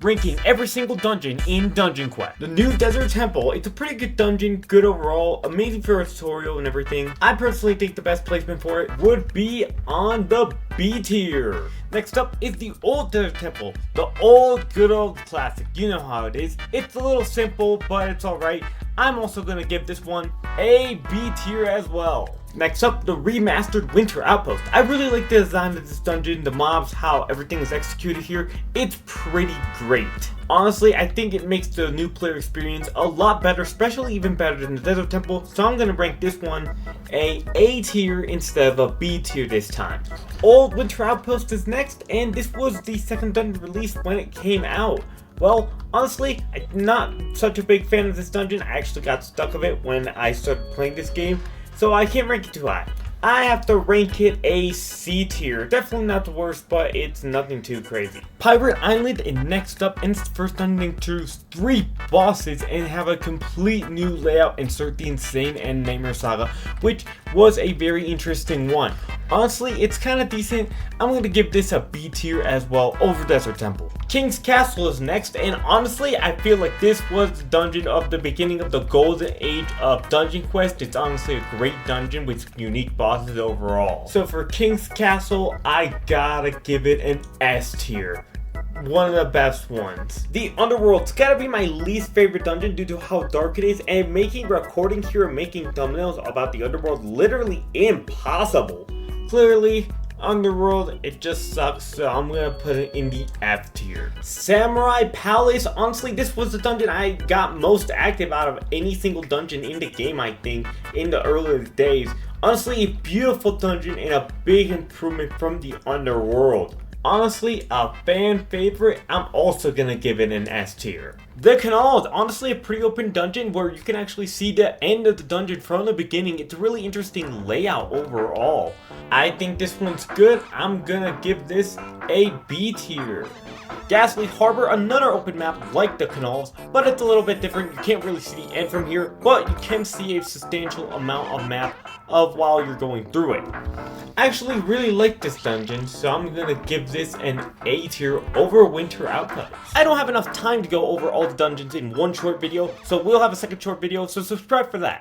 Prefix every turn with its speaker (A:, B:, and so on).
A: ranking every single dungeon in Dungeon Quest. The new Desert Temple, it's a pretty good dungeon, good overall, amazing for a tutorial and everything. I personally think the best placement for it would be on the B tier. Next up is the Old Desert Temple, the old good old classic. You know how it is. It's a little simple, but it's alright. I'm also gonna give this one a B tier as well. Next up, the Remastered Winter Outpost. I really like the design of this dungeon, the mobs, how everything is executed here. It's pretty great. Honestly, I think it makes the new player experience a lot better, especially even better than the Desert Temple, so I'm gonna rank this one A tier instead of a B tier this time. Old Winter Outpost is next, and this was the second dungeon released when it came out. Well, honestly, I'm not such a big fan of this dungeon. I actually got stuck of it when I started playing this game, so I can't rank it too high. I have to rank it a C tier. Definitely not the worst, but it's nothing too crazy. Pirate Island is next up, and it's the first dungeon to introduce 3 bosses and have a complete new layout. Insert the Insane and Nightmare Saga, which was a very interesting one. Honestly, it's kind of decent. I'm going to give this a B tier as well over Desert Temple. King's Castle is next, and honestly, I feel like this was the dungeon of the beginning of the golden age of Dungeon Quest. It's honestly a great dungeon with unique bosses overall. So for King's Castle, I gotta give it an S tier. One of the best ones. The Underworld's gotta be my least favorite dungeon due to how dark it is, and making recording here and making thumbnails about the Underworld literally impossible. Clearly, Underworld, it just sucks, so I'm gonna put it in the F tier. Samurai Palace, honestly, this was the dungeon I got most active out of any single dungeon in the game, I think, in the earlier days. Honestly, a beautiful dungeon and a big improvement from the Underworld. Honestly, a fan favorite. I'm also gonna give it an S tier. The Canal is honestly a pretty open dungeon where you can actually see the end of the dungeon from the beginning. It's a really interesting layout overall. I think this one's good. I'm gonna give this a B tier. Gastly Harbor, another open map like the Canals, but it's a little bit different. You can't really see the end from here, but you can see a substantial amount of map of while you're going through it. I actually really like this dungeon, so I'm gonna give this an A tier over Winter Outpost. I don't have enough time to go over all the dungeons in one short video, so we'll have a second short video, so subscribe for that.